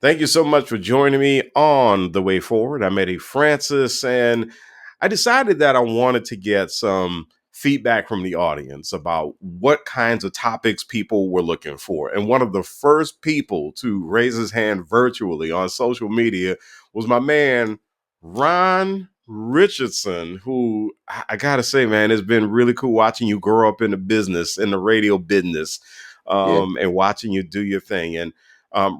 Thank you so much for joining me on The Way Forward. I'm Eddie Francis, and I decided that I wanted to get some feedback from the audience about what kinds of topics people were looking for. And one of the first people to raise his hand virtually on social media was my man, Ron Richardson, who I gotta say, man, it's been really cool watching you grow up in the business, in the radio business, Yeah. and watching you do your thing. And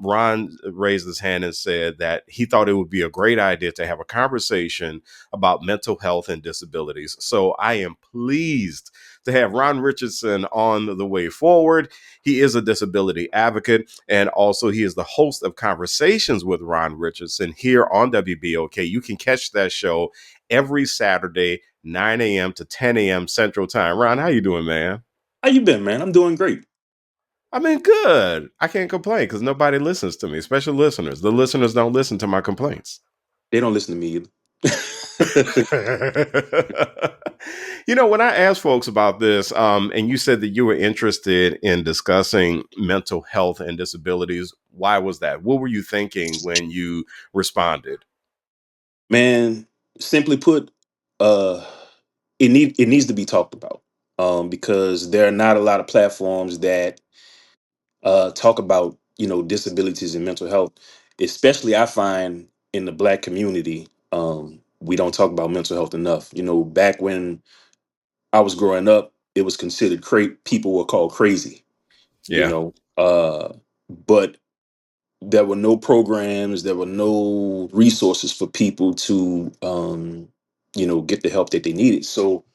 Ron raised his hand and said that he thought it would be a great idea to have a conversation about mental health and disabilities. So I am pleased to have Ron Richardson on The Way Forward. He is a disability advocate, and also he is the host of Conversations with Ron Richardson here on WBOK. You can catch that show every Saturday, 9 a.m. to 10 a.m. Central Time. Ron, how you doing, man? How you been, man? I'm doing great. I mean, good. I can't complain because nobody listens to me, special listeners. The listeners don't listen to my complaints. They don't listen to me either. When I asked folks about this, and you said that you were interested in discussing mental health and disabilities, why was that? What were you thinking when you responded? Man, simply put, uh, it needs to be talked about. Because there are not a lot of platforms that talk about disabilities and mental health. Especially, I find in the Black community, we don't talk about mental health enough. Back when I was growing up, it was considered people were called crazy. You Yeah. know, uh, but there were no programs, there were no resources for people to get the help that they needed. So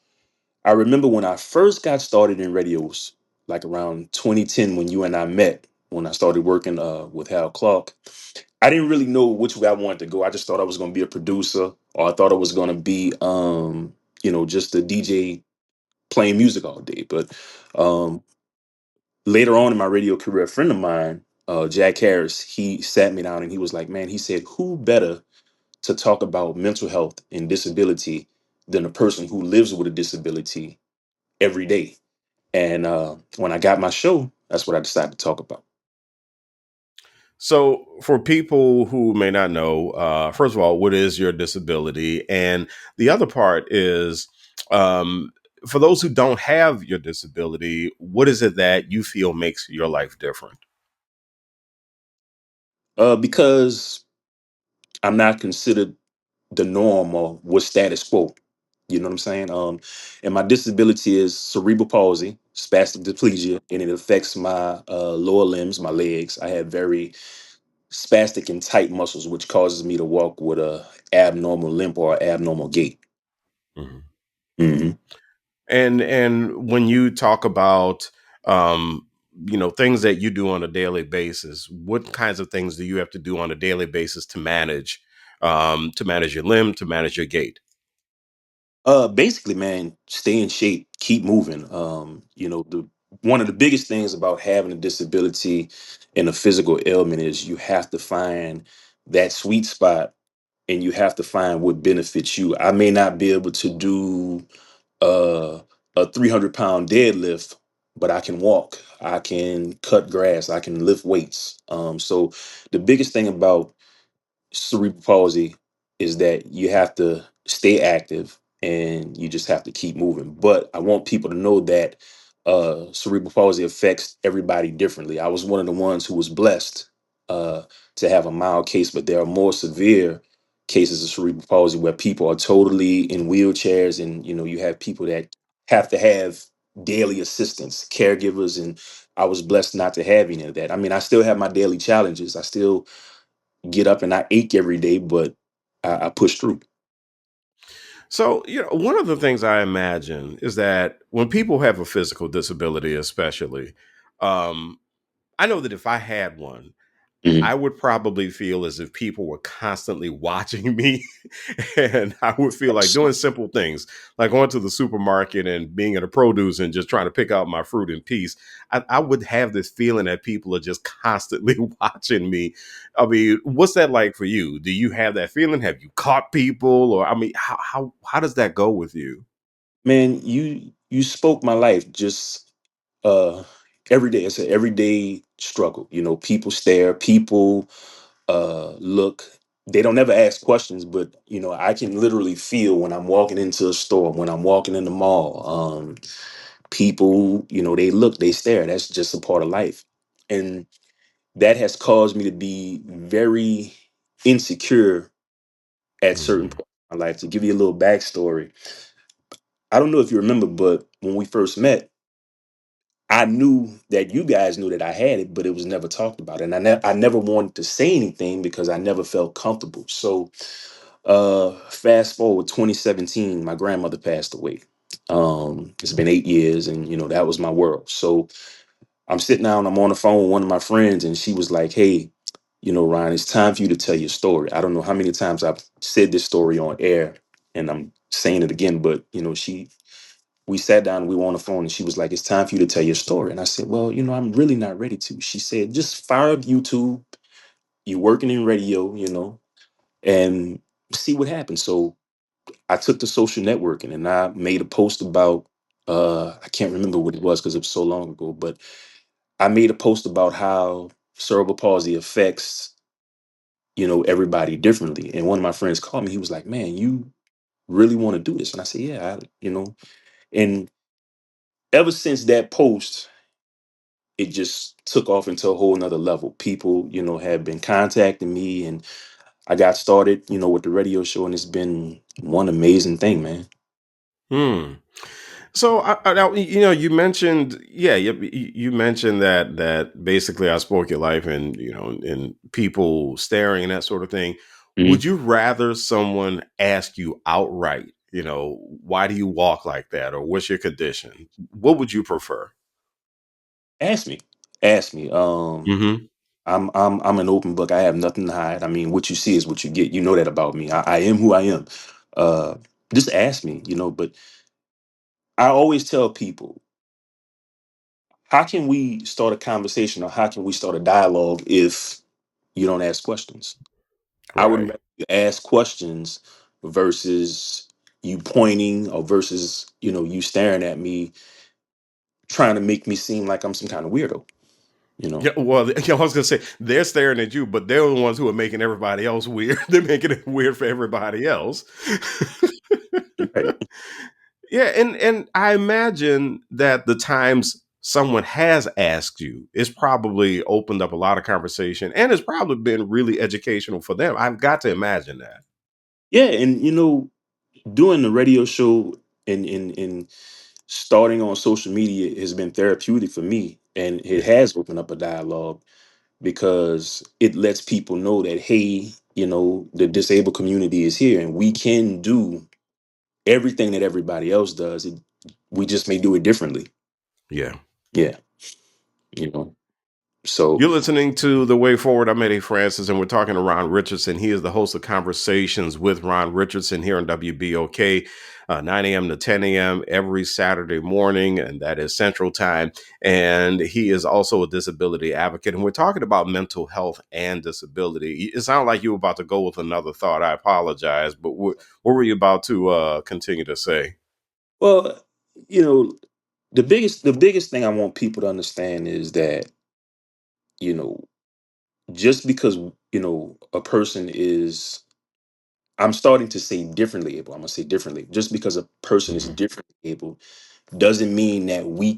I remember when I first got started in radios, like around 2010, when you and I met, when I started working with Hal Clark. I didn't really know which way I wanted to go. I just thought I was going to be a producer, or I thought I was going to be just a DJ playing music all day. But um later on in my radio career, a friend of mine, Jack Harris, he sat me down and he was like, man, he said, who better to talk about mental health and disability than a person who lives with a disability every day? And when I got my show, that's what I decided to talk about. So, for people who may not know, first of all, what is your disability? And the other part is, um, for those who don't have your disability, what is it that you feel makes your life different? Because I'm not considered the norm or what status quo. You know what I'm saying? And my disability is cerebral palsy, spastic diplegia, and it affects my lower limbs, my legs. I have very spastic and tight muscles, which causes me to walk with a abnormal limp or abnormal gait. Mhm. Hmm. And when you talk about things that you do on a daily basis, what kinds of things do you have to do on a daily basis to manage your limb, to manage your gait? Basically, man, stay in shape, keep moving. The one of the biggest things about having a disability and a physical ailment is you have to find that sweet spot and you have to find what benefits you. I may not be able to do uh, a 300-pound deadlift, but I can walk, I can cut grass, I can lift weights. So the biggest thing about cerebral palsy is that you have to stay active and you just have to keep moving. But I want people to know that cerebral palsy affects everybody differently. I was one of the ones who was blessed uh, to have a mild case, but there are more severe cases of cerebral palsy where people are totally in wheelchairs, and you have people that have to have daily assistance, caregivers, and I was blessed not to have any of that. I mean, I still have my daily challenges. I still get up and I ache every day, but I push through. So, one of the things I imagine is that when people have a physical disability, especially, um, I know that if I had one, Mhm. I would probably feel as if people were constantly watching me. And I would feel like doing simple things, like going to the supermarket and being in a produce and just trying to pick out my fruit in peace. I would have this feeling that people are just constantly watching me. I mean, what's that like for you? Do you have that feeling? Have you caught people? Or, I mean, how does that go with you? Man, you spoke my life just uh every day. It's an everyday struggle. People stare, people look. They don't ever ask questions, but I can literally feel when I'm walking into a store, when I'm walking in the mall. People, they look, they stare. That's just a part of life, and that has caused me to be very insecure at certain Hmm. points in my life. To give you a little backstory, I don't know if you remember, but when we first met, I knew that you guys knew that I had it, but it was never talked about. And I never wanted to say anything because I never felt comfortable. So, fast forward 2017, my grandmother passed away. It's been 8 years, and that was my world. So I'm sitting down, I'm on the phone with one of my friends, and she was like, "Hey, Ryan, it's time for you to tell your story." I don't know how many times I've said this story on air, and I'm saying it again, but we sat down, we were on the phone, and she was like, "It's time for you to tell your story." And I said, "Well, I'm really not ready to." She said, "Just fire up YouTube. You're working in radio, and see what happens." So I took to social networking and I made a post about, I can't remember what it was because it was so long ago, but I made a post about how cerebral palsy affects, everybody differently. And one of my friends called me. He was like, "Man, you really want to do this?" And I said, "Yeah, and ever since that post, it just took off into a whole nother level. People, have been contacting me, and I got started, with the radio show, and it's been one amazing thing, man. Hmm. So, you mentioned, yeah, you mentioned that basically I spoke your life, and and people staring and that sort of thing. Would Mhm. you rather someone ask you outright, why do you walk like that, or what's your condition? What would you prefer? Ask me, ask me. Hmm. I'm an open book. I have nothing to hide. I mean, what you see is what you get. You know that about me. I am who I am. Uh, just ask me, But I always tell people, how can we start a conversation or how can we start a dialogue if you don't ask questions? I would Right. rather you ask questions versus you pointing or versus, you staring at me, trying to make me seem like I'm some kind of weirdo, you know? Yeah, well, I was gonna say they're staring at you, but they're the ones who are making everybody else weird. They're making it weird for everybody else. Right. Yeah, and I imagine that the times someone has asked you, it's probably opened up a lot of conversation, and it's probably been really educational for them. I've got to imagine that. Yeah. And, doing the radio show and starting on social media has been therapeutic for me. And it Yeah. has opened up a dialogue because it lets people know that, hey, the disabled community is here and we can do everything that everybody else does. We just may do it differently. Yeah. Yeah. You know, so You're listening to The Way Forward. I'm Eddie Francis, and we're talking to Ron Richardson. He is the host of Conversations with Ron Richardson here on WBOK, 9 a.m. to 10 a.m. every Saturday morning, and that is Central Time. And he is also a disability advocate. And we're talking about mental health and disability. It sounded like you were about to go with another thought. I apologize, but what were you about to continue to say? well, you know, the biggest thing I want people to understand is that, you know, just because, a person is, I'm starting to say differently able. I'm gonna say differently. Just because a person is Hmm. differently able doesn't mean that we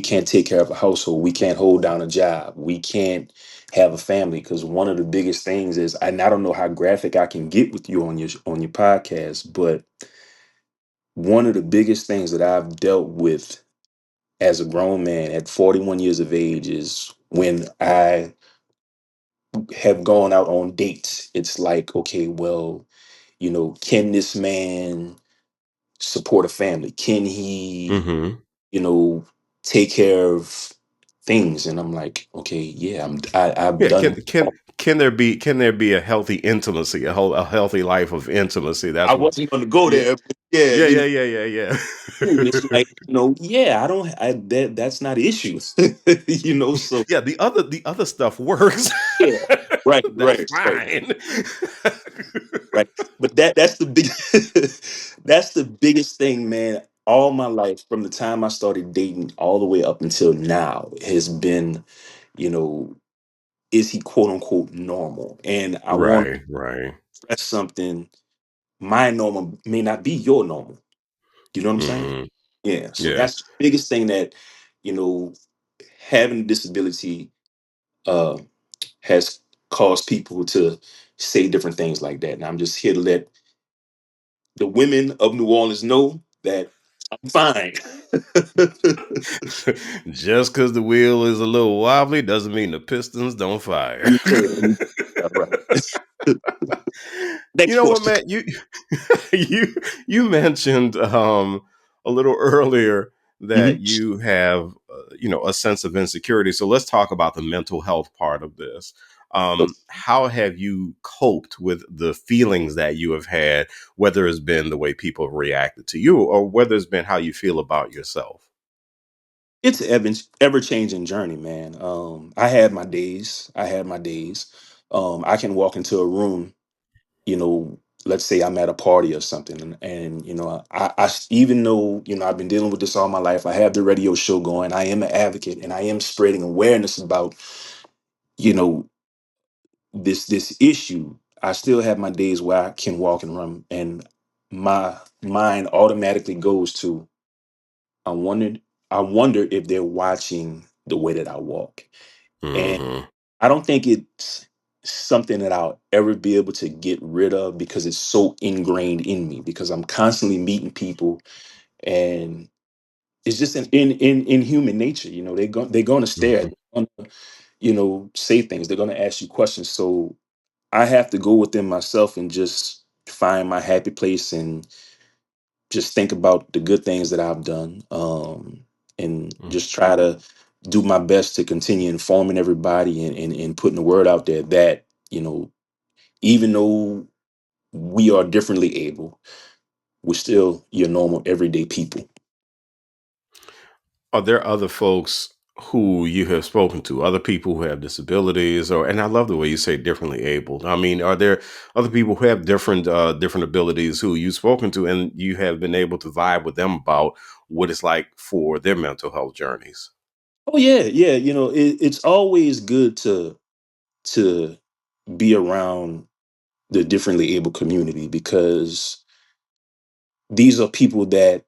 can't take care of a household, we can't hold down a job, we can't have a family. Because one of the biggest things is, and I don't know how graphic I can get with you on your podcast, but one of the biggest things that I've dealt with as a grown man at 41 years of age is when I have gone out on dates. It's like, okay, well, can this man support a family? Can he, Hmm. you know, take care of things? And I'm like, okay, yeah, I've Yeah, done. can there be a healthy intimacy, a healthy life of intimacy? I That's what. wasn't going to go Yeah, there, but yeah, yeah, yeah, yeah, yeah, it's yeah. like, yeah, I don't, that's not an issue, so Yeah, the other stuff works. yeah, right, That's right, right. fine. Right. But that's the big that's the biggest thing, man. All my life, from the time I started dating all the way up until now, has been, you know, is he quote unquote normal? And I want Right, right. to stress something. My normal may not be your normal. You know what I'm saying? Hmm. Yeah. So Yeah. that's the biggest thing that, you know, having a disability uh has caused people to say different things like that. And I'm just here to let the women of New Orleans know that I'm fine. Just because the wheel is a little wobbly doesn't mean the pistons don't fire. Let me yeah, right. You Next know what, question. Matt? You mentioned a little earlier that Mhm. you have a sense of insecurity. So let's talk about the mental health part of this. How have you coped with the feelings that you have had, whether it's been the way people have reacted to you or whether it's been how you feel about yourself? It's an ever changing journey, man. I had my days. I had my days. I can walk into a room, you know, let's say I'm at a party or something, and even though I've been dealing with this all my life, I have the radio show going. I am an advocate, and I am spreading awareness about you know this issue. I still have my days where I can walk and run, and my mind automatically goes to I wondered I wonder if they're watching the way that I walk. And Hmm. I don't think it's something that I'll ever be able to get rid of because it's so ingrained in me because I'm constantly meeting people, and it's just in human nature. They're going to stare. Hmm. They're going to, say things. They're going to ask you questions. So I have to go within myself and just find my happy place and just think about the good things that I've done, and just try to do my best to continue informing everybody and putting the word out there that, even though we are differently able, we're still your normal everyday people. Are there other folks who you have spoken to, other people who have disabilities, or and I love the way you say differently abled. I mean, are there other people who have different abilities who you've spoken to and you have been able to vibe with them about what it's like for their mental health journeys? Oh yeah, yeah. It's always good to be around the differently able community because these are people that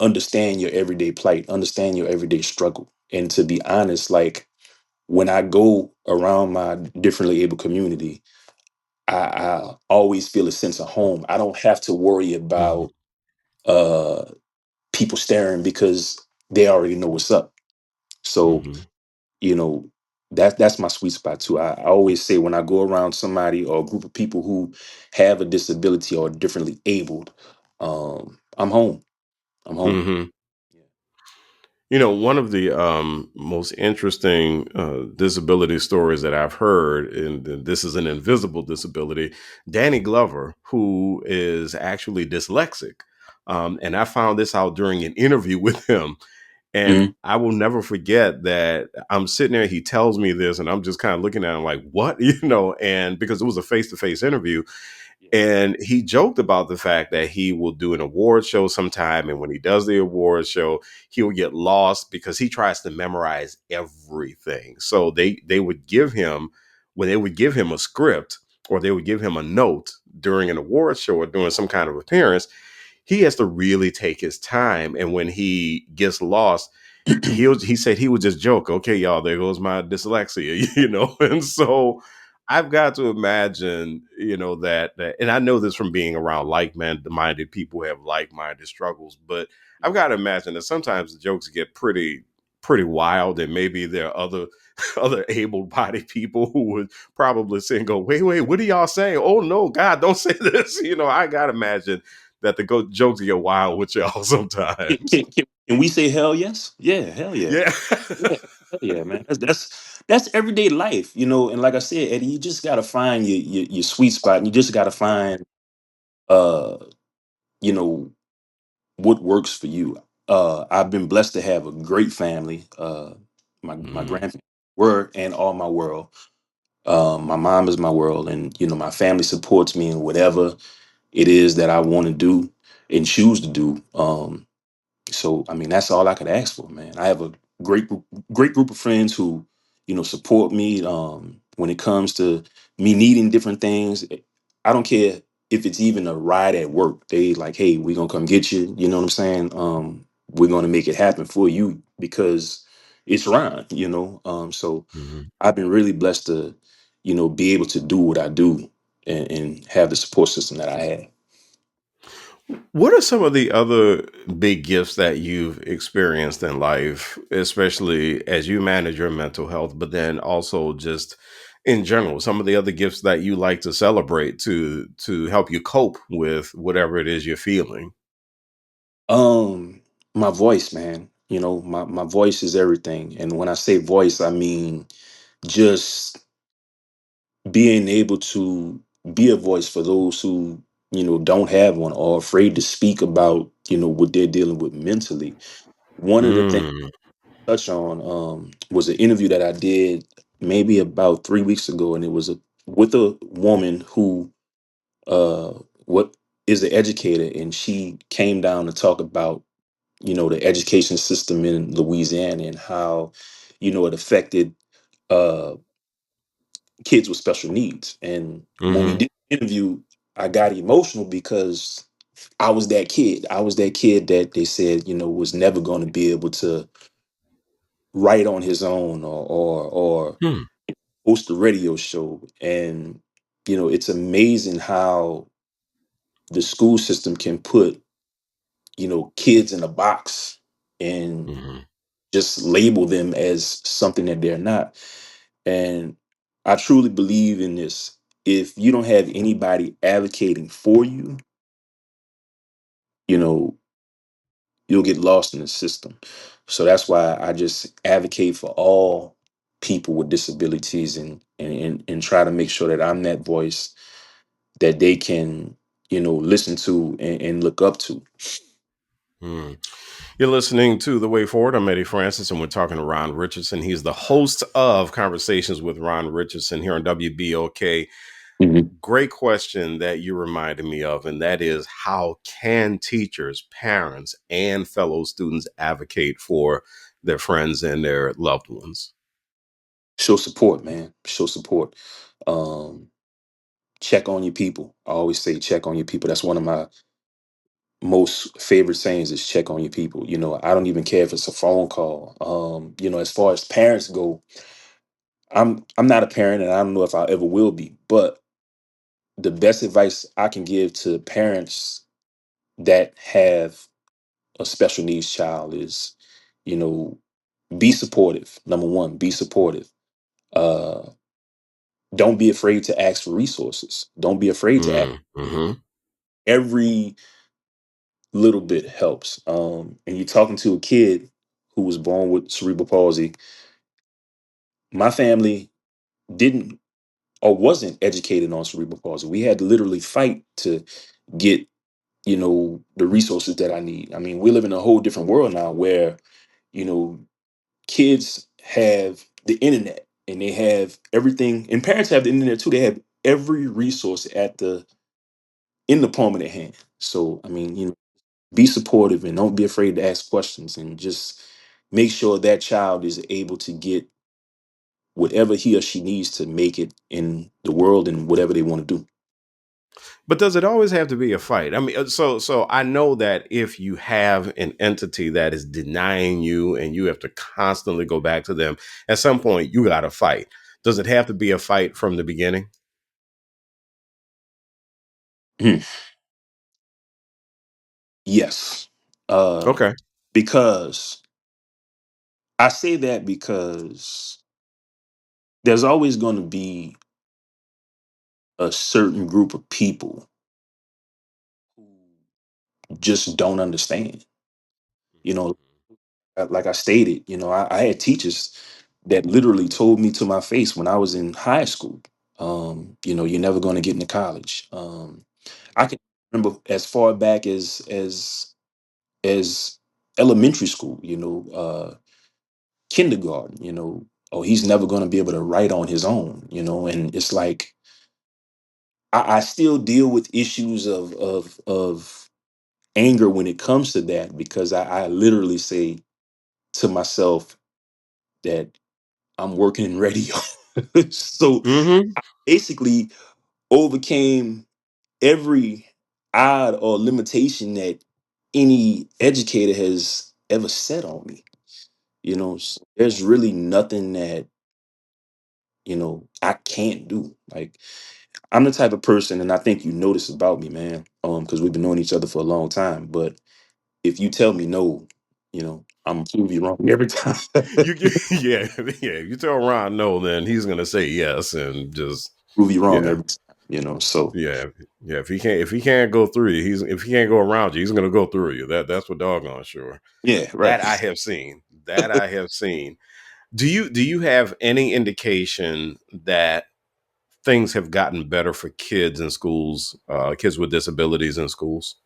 understand your everyday plight, understand your everyday struggle. And to be honest, like when I go around my differently able community, I always feel a sense of home. I don't have to worry Hmm. about uh, people staring because they already know what's up. So, Hmm. you know, that's my sweet spot too. I always say when I go around somebody or a group of people who have a disability or are differently abled, I'm home. I'm home. Hmm. You know, one of the most interesting disability stories that I've heard, and this is an invisible disability, Danny Glover, who is actually dyslexic. And I found this out during an interview with him. And Mhm. I will never forget that I'm sitting there, he tells me this, and I'm just kind of looking at him like, what? And because it was a face to face interview, Yeah. and he joked about the fact that he will do an award show sometime. And when he does the award show, he'll get lost because he tries to memorize everything. So they would give him, when they would give him a script or they would give him a note during an award show or during some kind of appearance, he has to really take his time. And when he gets lost, he said he would just joke, okay, y'all, there goes my dyslexia, and so I've got to imagine, that, and I know this from being around like-minded people who have like-minded struggles, but I've got to imagine that sometimes the jokes get pretty wild, and maybe there are other other able-bodied people who would probably say and go, wait, what are y'all saying? Oh no, God, don't say this. I gotta imagine that the jokes get wild with y'all sometimes. Can we say hell yes? Yeah, hell yeah. Yeah. Yeah, hell yeah, man. That's everyday life, And like I said, Eddie, you just gotta find your sweet spot, and you just gotta find, uh, you know, what works for you. I've been blessed to have a great family. My Mhm. grandparents were and are my world. My mom is my world, and my family supports me in whatever it is that I want to do and choose to do. So I mean, that's all I could ask for, man. I have a great group of friends who, support me. when it comes to me needing different things, I don't care if it's even a ride at work. They like, hey, we're gonna come get you. You know what I'm saying? We're gonna make it happen for you because it's Ron. So Mhm. I've been really blessed to, be able to do what I do and have the support system that I have. What are some of the other big gifts that you've experienced in life, especially as you manage your mental health, but then also just in general, some of the other gifts that you like to celebrate to help you cope with whatever it is you're feeling? Um, my voice, man. My voice is everything. And when I say voice, I mean just being able to be a voice for those who, don't have one or afraid to speak about, what they're dealing with mentally. One of the things Mm, I touch on was an interview that I did maybe about 3 weeks ago, and it was with a woman who uh what is an educator, and she came down to talk about the education system in Louisiana and how it affected uh kids with special needs. And when we mhm, did the interview, I got emotional because I was that kid. I was that kid that they said, was never going to be able to write on his own or hmm, host a radio show. And it's amazing how the school system can put, kids in a box and mhm, just label them as something that they're not. And I truly believe in this. If you don't have anybody advocating for you, you know, you'll get lost in the system. So that's why I just advocate for all people with disabilities and try to make sure that I'm that voice that they can, listen to and look up to. hmm. You're listening to The Way Forward. I'm Eddie Francis, and we're talking to Ron Richardson. He's the host of Conversations with Ron Richardson here on WBOK. Mhm. Great question that you reminded me of, and that is, how can teachers, parents, and fellow students advocate for their friends and their loved ones? Show support, man. Show support. Um, Check on your people. I always say check on your people. That's one of my most favorite sayings is check on your people. I don't even care if it's a phone call. As far as parents go, I'm not a parent and I don't know if I ever will be, but the best advice I can give to parents that have a special needs child is, you know, be supportive. Number one, be supportive. Uh don't be afraid to ask for resources. Don't be afraid to ask. Mm-hmm. Every little bit helps. And you're talking to a kid who was born with cerebral palsy. My family didn't or wasn't educated on cerebral palsy. We had to literally fight to get, the resources that I need. I mean, we live in a whole different world now where, you know, kids have the internet and they have everything, and parents have the internet too. They have every resource in the palm of their hand. So, I mean, be supportive and don't be afraid to ask questions and just make sure that child is able to get whatever he or she needs to make it in the world and whatever they want to do. But does it always have to be a fight? I mean, so I know that if you have an entity that is denying you and you have to constantly go back to them, at some point you got to fight. Does it have to be a fight from the beginning? Hmm. Yes. Uh, Okay. because I say that because there's always going to be a certain group of people who just don't understand. You know, like I stated, I had teachers that literally told me to my face when I was in high school, you're never going to get into college. I can remember as far back as elementary school, kindergarten, oh, he's never going to be able to write on his own, and it's like I still deal with issues of anger when it comes to that because I literally say to myself that I'm working in radio. So Hmm. basically overcame every odd or limitation that any educator has ever set on me. There's really nothing that, I can't do. Like, I'm the type of person, and I think you know this about me, man, because we've been knowing each other for a long time. But if you tell me no, I'm gonna prove you wrong every time. Yeah, yeah. You tell Ron no, then he's gonna say yes, and just Prove you wrong yeah, every time. So yeah, yeah. If he can't go through you, if he can't go around you, he's gonna go through you. That's what doggone sure. yeah, right. That I have seen. That I have seen. Do you have any indication that things have gotten better for kids in schools, kids with disabilities in schools?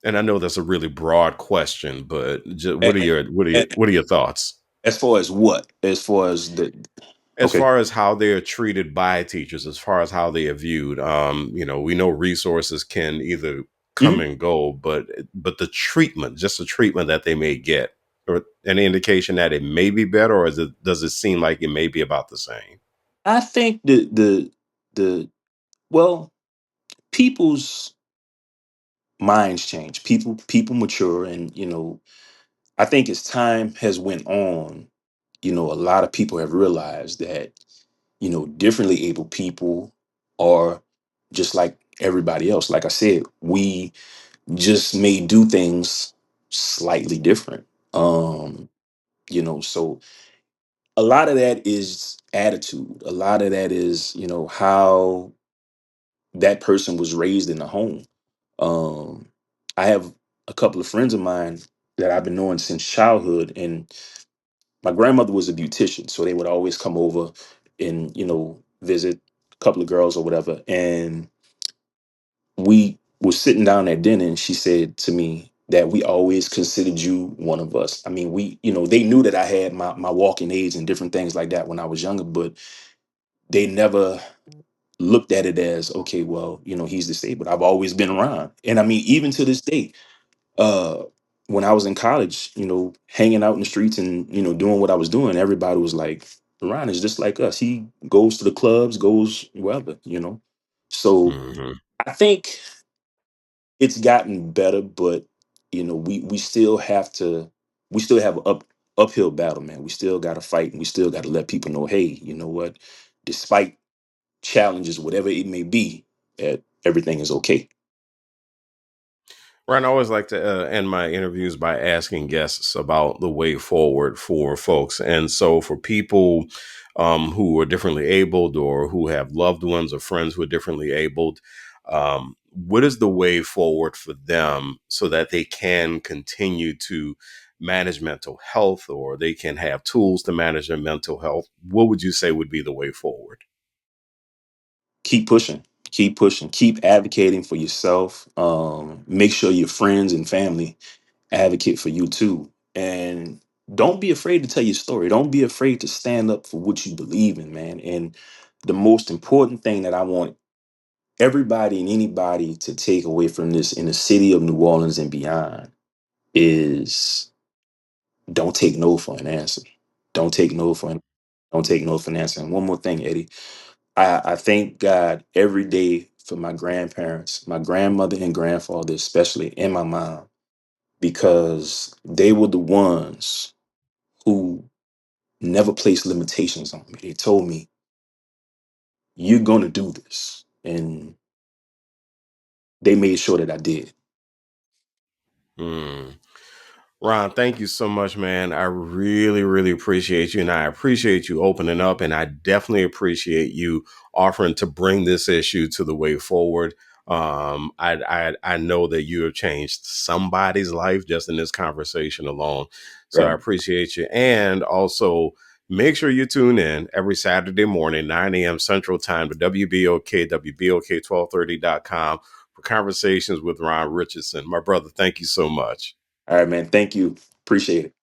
And I know that's a really broad question, but what A- are your what are your a- what are your thoughts As far as what? As far as the as okay. far as how they are treated by teachers, as far as how they are viewed? We know resources can either come Mhm. and go, but the treatment, just the treatment that they may get, or any indication that it may be better, or does it seem like it may be about the same? I think the well, people's minds change. People mature, and I think as time has went on, a lot of people have realized that differently able people are just like everybody else. Like I said, we just may do things slightly different. So a lot of that is attitude. A lot of that is, how that person was raised in the home. Um, I have a couple of friends of mine that I've been knowing since childhood, and my grandmother was a beautician, so they would always come over and visit a couple of girls or whatever. And we were sitting down at dinner, and she said to me that we always considered you one of us. I mean, they knew that I had my walking aids and different things like that when I was younger, but they never looked at it as, okay, well, he's disabled. I've always been around. And I mean, even to this day, uh, when I was in college, hanging out in the streets and, doing what I was doing, everybody was like, Ron is just like us. He goes to the clubs, goes wherever. So Hmm. I think it's gotten better, but we still have to we still have an uphill battle, man. We still gotta fight, and we still gotta let people know, hey, you know what? Despite challenges, whatever it may be, that everything is okay. Ryan, I always like to end my interviews by asking guests about the way forward for folks. And so, for people who are differently abled, or who have loved ones or friends who are differently abled, what is the way forward for them so that they can continue to manage mental health, or they can have tools to manage their mental health? What would you say would be the way forward? Keep pushing, keep pushing, keep advocating for yourself. Make sure your friends and family advocate for you too. And don't be afraid to tell your story. Don't be afraid to stand up for what you believe in, man. And the most important thing that I want everybody and anybody to take away from this in the city of New Orleans and beyond is don't take no for an answer. Don't take no for an don't take no for an answer. And one more thing, Eddie. I thank God every day for my grandparents, my grandmother and grandfather, especially, and my mom, because they were the ones who never placed limitations on me. They told me, you're going to do this. And they made sure that I did. Hmm. Ron, thank you so much, man. I really, really appreciate you. And I appreciate you opening up. And I definitely appreciate you offering to bring this issue to the way forward. I know that you have changed somebody's life just in this conversation alone. So I Right. appreciate you. And also, make sure you tune in every Saturday morning, 9 a.m. Central Time, to WBOK, WBOK1230.com for conversations with Ron Richardson. My brother, thank you so much. All right, man. Thank you. Appreciate it.